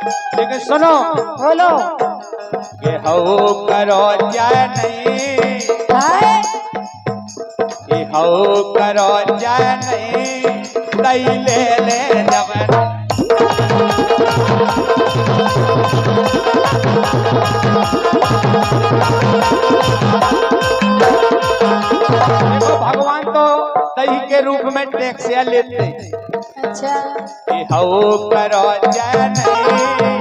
लेकिन सुनो बोलो कि हो करो जाए नहीं, कि हो करो जाए नहीं, दई ले ले जवन देखो भगवान तो दही के रूप में टैक्सियां लेते हैं। अच्छा कि हो करो जाए नहीं,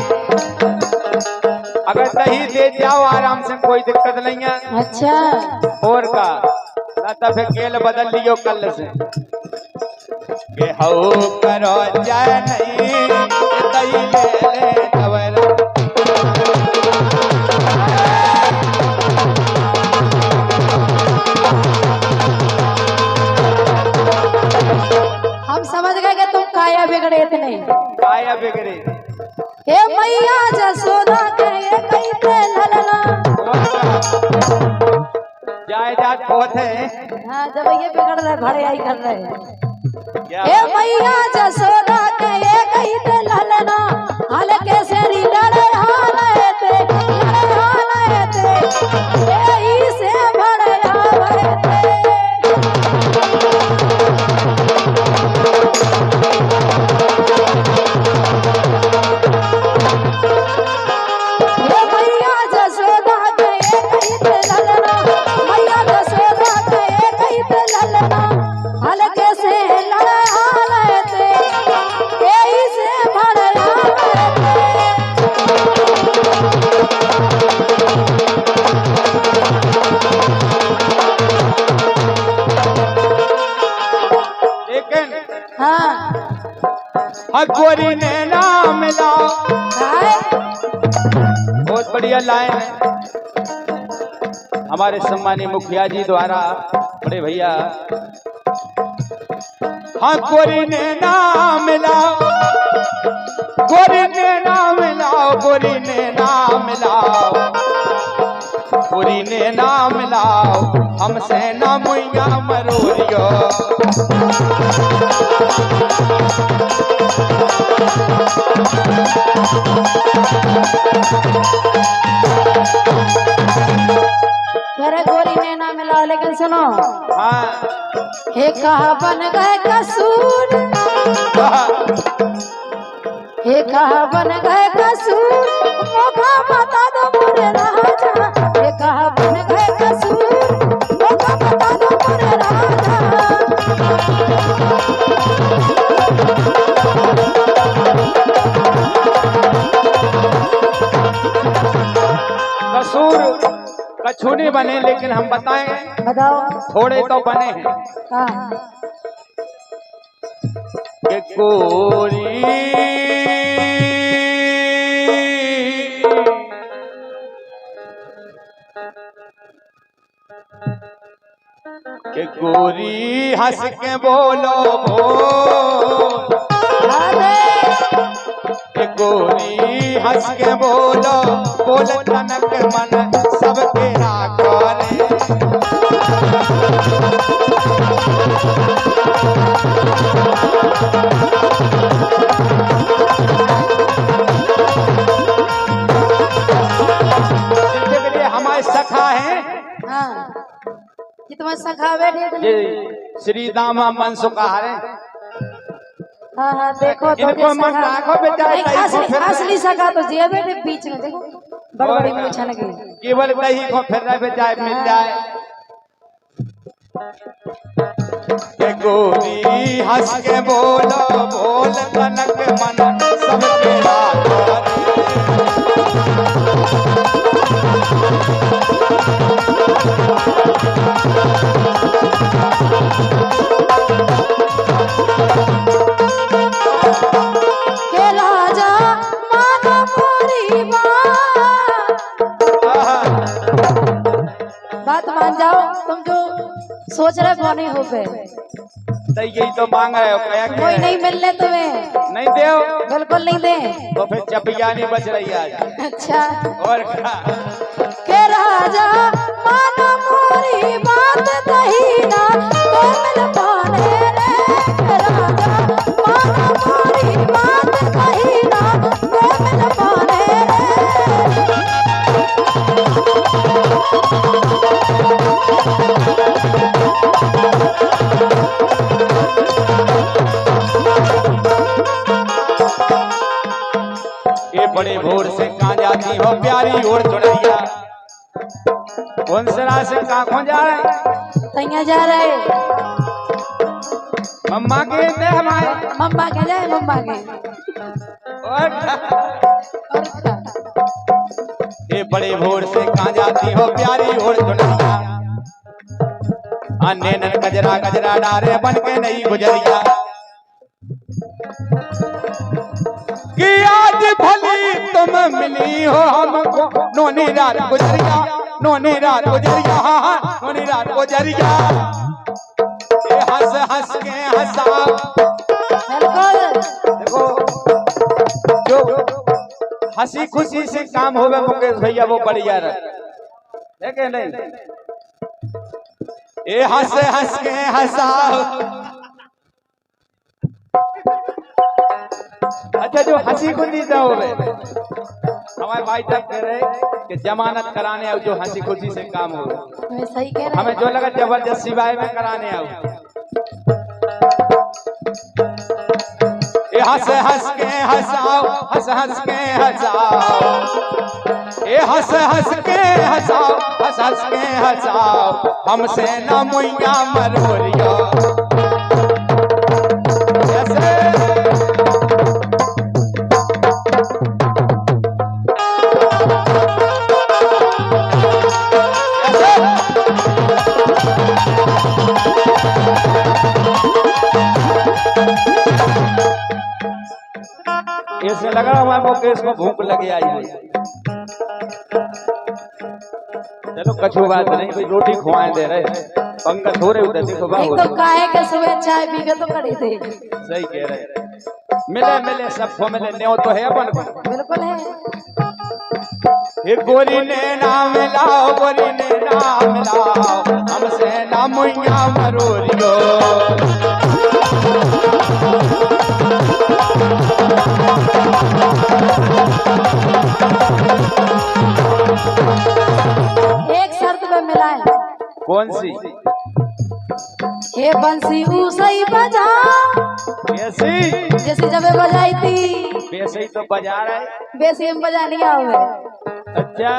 अगर दही दे जाओ आराम से कोई दिक्कत नहीं है। अच्छा और का ना तो फिर खेल बदल लियो कल से। कि हो करो जाए नहीं, दही ले ले जवन हम समझ गए कि तुम काया बिगड़े इतने। काया बिगड़े हे मैया जसोदा के ये कैसे ललना। जायदाद बहुत है। हाँ जब ये बिगड़ रहे भरे आई कर रहे। क्या हे मैया जसोदा के ये कैसे ललना, हाल के सेरी लड़े हाले थे, यही से भरे आवे थे। गोरी ने नाम मिला, बहुत बढ़िया लाइन है हमारे सम्मानी मुखिया जी द्वारा। बड़े भैया हाँ गोरी ने नाम मिला, गोरी ने नाम मिला, गोरी ने नाम मिला, गोरी ने नाम मिला, हमसे ना मुइया मरोरियो। मेरे गोरी ने ना मिला, लेकिन सुनो हाँ हे कहा बन गए कसूर, हे कहा बन गए कसूर, मौका बता दो मुझे राजा। हे कहा बन गए कसूर, मौका बता दो मुझे राजा। कसूर कछु नहीं बने, लेकिन हम बताएं बताओ थोड़े तो बने हैं। हाँ कि गोरी कि गोरी हंस के बोलो बोल, कि गोरी हंस के बोलो बोल, तनक मन सबके राखले। जिनके लिए हमारे सखा हैं, हाँ कि तुम्हें सखा बैठे ये श्री दामा मनसुकार है। हाँ हाँ देखो तो इनको मन राखो बेटा, असली सखा तो जे बैठे बीच में, देखो बड़ी बड़ी मूछन की, केवल दही को फिर रहे बेचाए मिल जाए। के गोरी हंस के बोलो बोल, तनक मन सबके राखले। के राजा मानो मोरी बात मान जाओ, तुम जो सोच रहे वो नहीं हो पे। तो यही तो मांग रहे हो, क्या कोई नहीं मिलने तुम्हें, नहीं दे, बिल्कुल नहीं दे। तो फिर चपिया नहीं बच रही आज। अच्छा और क्या के राजा मानो मोरी बात कही ना तो मिल पाने रे। के राजा मानो मोरी बात कही ना तो मिल बड़े भोर से कहाँ जाती हो प्यारी और चुनरिया। कौन सरा से कहाँ खो जा रहे? तैया जा रहे मम्मा के दे हमारे मम्मा के जाए मम्मा के और ये बड़े भोर से कहाँ जाती हो प्यारी और चुनरिया। नैनन गजरा गजरा डारे बन के नहीं गुजरिया कि आज भली तुम मिली हो हमको नोनी रात गुजरिया नोनी रात गुजरिया नोनी रात गुजरिया। ये हंस हंस के हंसा देखो जो हंसी खुशी से काम होवे मुकेश भैया वो बढ़िया रहे देखे नहीं। ये हंस हंस के हंसाओ। अच्छा जो हंसी खुशी से हो हमारे भाई साहब कह रहे कि जमानत कराने आओ जो हंसी खुशी से काम हो। सही कह रहे हमें जो लगा जबरदस्ती बाय में कराने आओ। ये हंस हंस के हंसाओ हंस हंस के हंसाओ। ये हंस हंस के हंसाओ हंस हंस के हंसाओ हमसे न मुइया मरोरिया। ऐसे लग रहा हमारे मुकेश को भूख लगी आई है। चलो कछु बात नहीं भाई रोटी खुआए दे रहे पंकज हो रहे उधर देखो एक तो काहे के सुबह चाय पी के तो खड़ी थे। सही कह रहे मिले मिले सबको मिले न्यो तो है अपन को बिल्कुल है। ये गोरी ने नाम लाओ गोरी ने नाम लाओ हमसे ना मुइया मरोरियो। एक शर्त पे मिला है। कौन सी? हे बंसी ऊसई बजा कैसी जैसे जब बजाई थी वैसे ही तो बजा रहे वैसे हम बजा नहीं आवे। अच्छा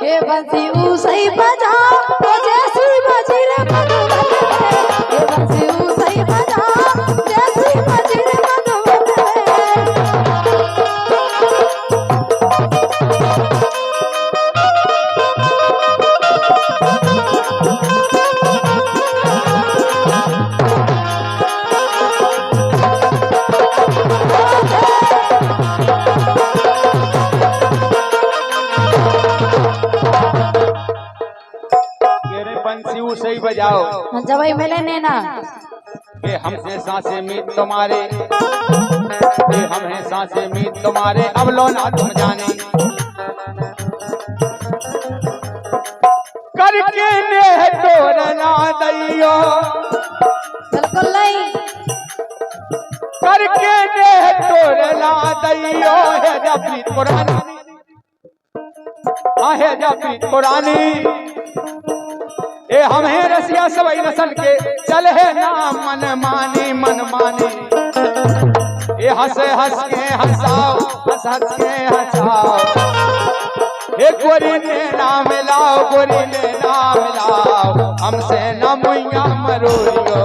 हे बंसी ऊसई बजा ओ जैसी बजी रे मधुबन हे बंसी ऊसई बजा जैसी बजी रे मधुबन। सही बजाओ जब मिले नैना कि हमसे सांसें मीत तुम्हारे कि हम हैं सांसें मीत तुम्हारे अब लो ना तुम जाने करके ने तोड़ना दैयो बिल्कुल नहीं करके ने तोड़ना दैयो है जबरी पुरानी आहे जबरी पुरानी। ए हम हैं रसिया सवई नसल के चल है ना मन मानी ए हंस हंस के हंसाओ हंस हंस के हंसाओ। ए गोरी ने नाम लाओ गोरी ने नाम लाओ हमसे न मुइया मरोरियो।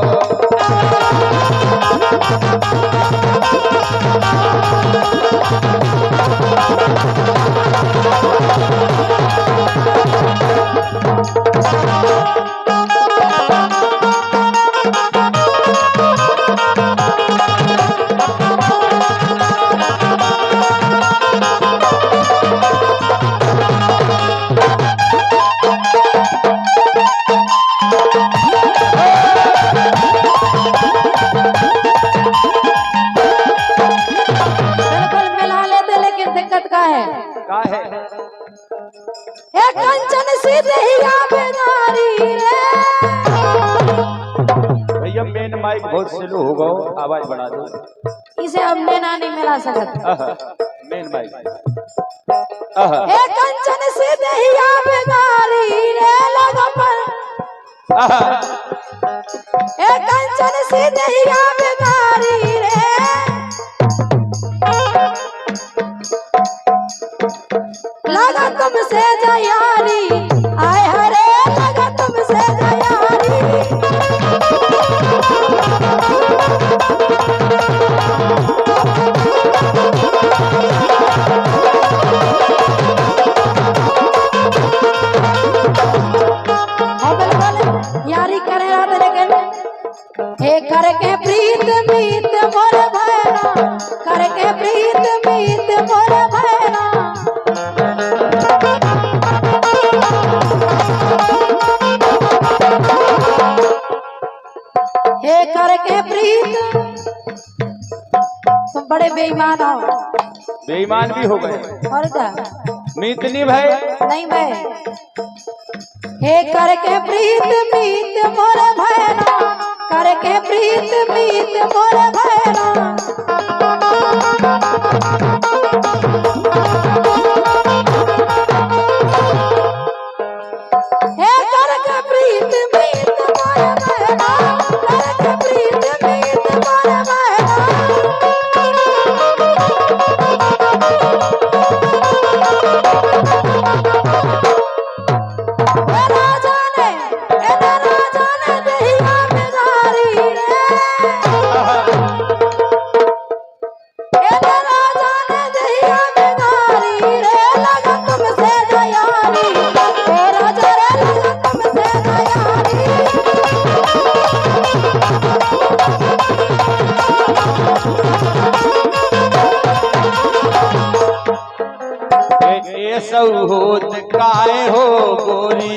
कंचन सी दहिया बेनारी रे। भैया मेन माइक बहुत स्लो हो गो आवाज बढ़ा दो इसे अब नैना नहीं मिला सकत मेन माइक। हे कंचन सी दहिया बेनारी रे लगा पर हे कंचन सी दहिया बेनारी रे लगा तुमसे जयारी आय हरे लगा तुमसे जयारी यारी करे रात लेकिन हे करके प्रीत मीत मोर भैरा करके प्रीत मीत मोर भैरा हे करके प्रीत तुम बड़े बेईमान हो। बेईमान भी हो गए और क्या मीत नहीं भाई नहीं मैं हे करके प्रीत मीत मोर भैरा करके प्रीत मीत मोर भैरा हे करके प्रीत मीत मोर भैरा करके प्रीत मीत मोर भैरा होत काय हो गोरी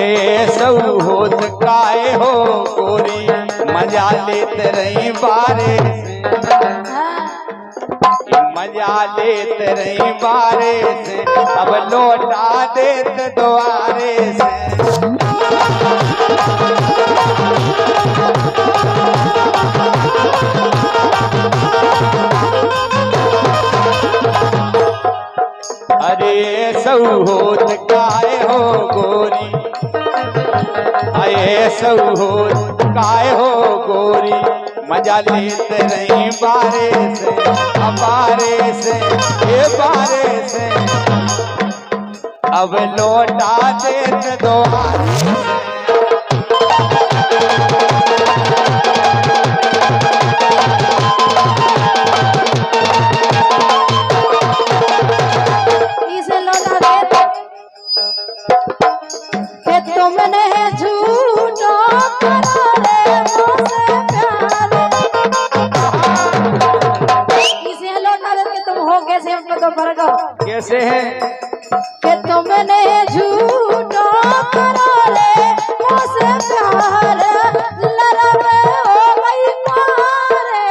ये सही होत काय हो गोरी मजा लेते रही बारे से मजा लेते रही बारे से अब लौटा देते द्वारे से अरे सौहोत काय हो गोरी अये सौहोत काय हो गोरी मजा लेते रही बारे से अबारे से ये बारे से अब लौटा देते द्वारे से तुमने झूठा करा रे मुझसे प्यार इसे लौटा दे कि तुम हो कैसे हमको तो फर्क कैसे है कि तुमने झूठा करा रे मुझसे प्यार लड़ावे हो गई मारे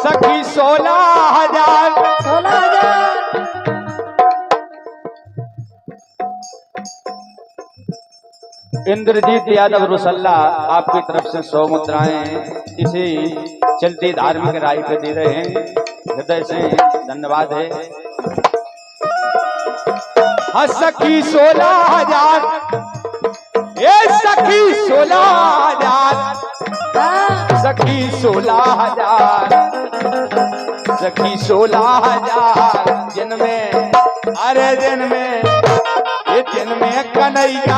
सखी 16,000 इंद्रजीत यादव रुसल्ला आपकी तरफ से 100 मुद्राएं इसी चलती धार्मिक राय पे दे रहे हैं हृदय से धन्यवाद है। हाँ सखी 16,000 ये सखी 16,000 सखी 16,000 सखी 16,000 जिनमें अरे जिनमें ये जिनमें कन्हैया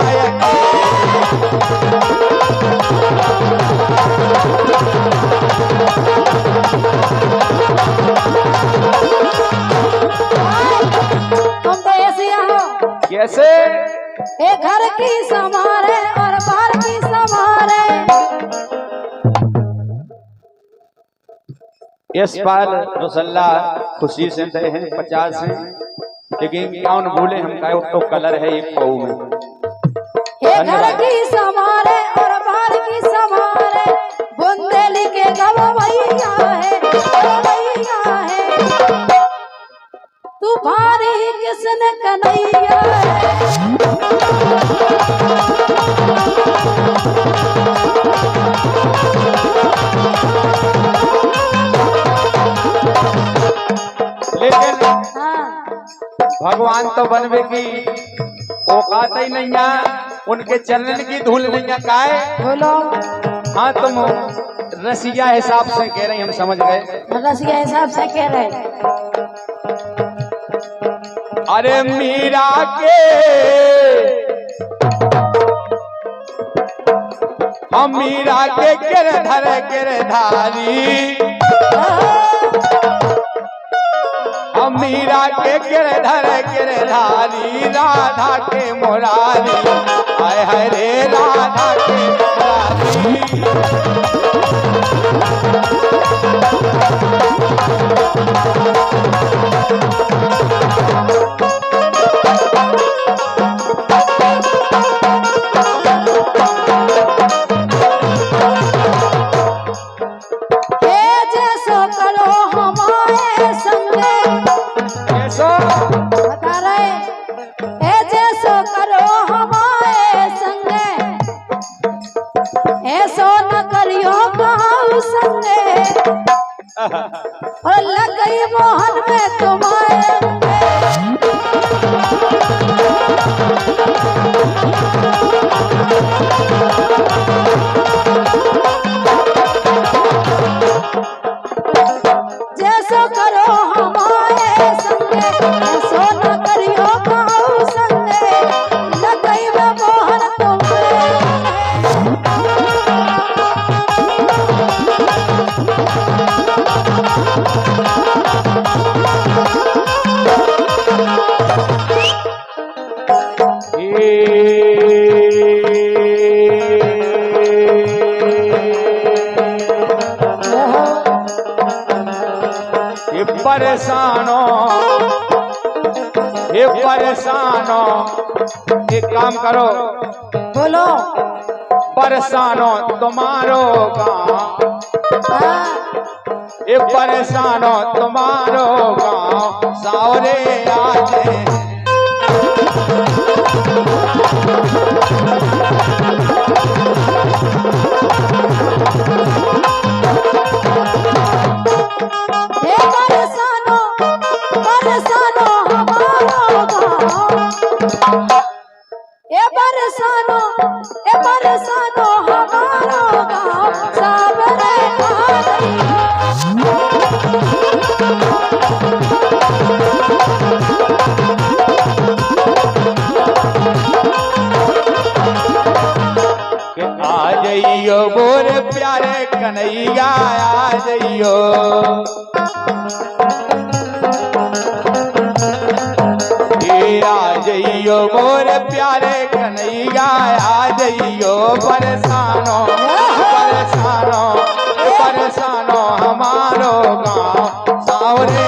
तुम तो ऐसे हो कैसे ये घर की संभारे और बाहर की संभारे इस बार रुसल्ला खुशी से दे हैं 50 हैं लेकिन कौन भूले हम का तो कलर है एक पाऊ में ये घर की संभारे और बाहर की संभारे बुंदेली के गवैया है तूफानी किसने कन्हैया लेकिन भगवान तो बनवे की औकात ही नहीं है उनके चलन की धूल नहीं है काहे। बोलो हाँ तुम रसिया हिसाब से कह रही हम समझ गए। रसिया हिसाब से कह रहे। अरे मीरा के हम मीरा के गिरधर गिरधारी हम मीरा के गिरधर गिरधारी राधा के मुरारी आय है रे राधा के मुरारी। और लग गई मोहन में तुम्हारे जैसो करो हमारे संगे ऐसो न करियो कहूँ संगे लग गई मोहन तुम्हारे। परेशानो एक काम करो बोलो परेशानो तुम्हारो गाँव ये परेशानो तुम्हारो गाँव सावरे आजे ए बरसानो हमारो गाँव सावरे आ जाइयो बोर प्यारे कन्हैया आ जाइयो आ जाइयो मोर प्यारे कन्हैया आ जाइयो परेशानो परेशानो परेशानो हमारो गाँव सावरे